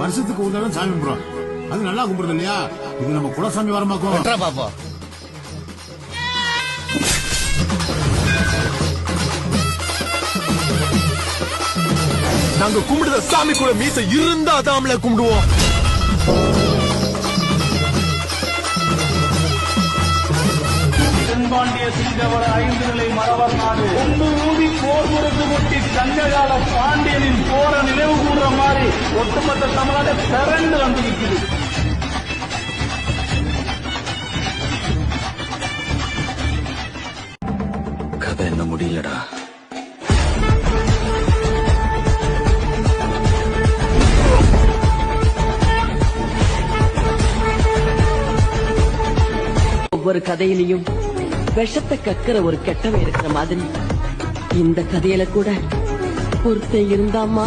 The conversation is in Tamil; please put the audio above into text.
வருஷத்துக்கு ஒரு தடவை சாமி கும்பிடுறோம். அது நல்லா கும்பிடுறது இல்லையா? இது நம்ம குலசாமி வரமாக்கும். பாப்பா நாங்க கும்பிடுற சாமி கூட மீச இருந்தா தாமல கும்பிடுவோம். தென்பாண்டிய சிங்கவர 5 நிலை மரவர் நாடு ஒன்று ஊதி போர் முரசு கொட்டி சங்ககால பாண்டியனின் போர நினைவு கூறுற மாதிரி ஒட்டுமொத்த தமிழ்நாடு திரண்டு வந்து நிற்குது. கதை என்ன முடியலடா. ஒவ்வொரு கதையிலையும் விஷத்தை கக்கிற ஒரு கெட்டவன் இருக்கிற மாதிரி இந்த கதையில கூட ஒருத்தன் இருந்தாமா.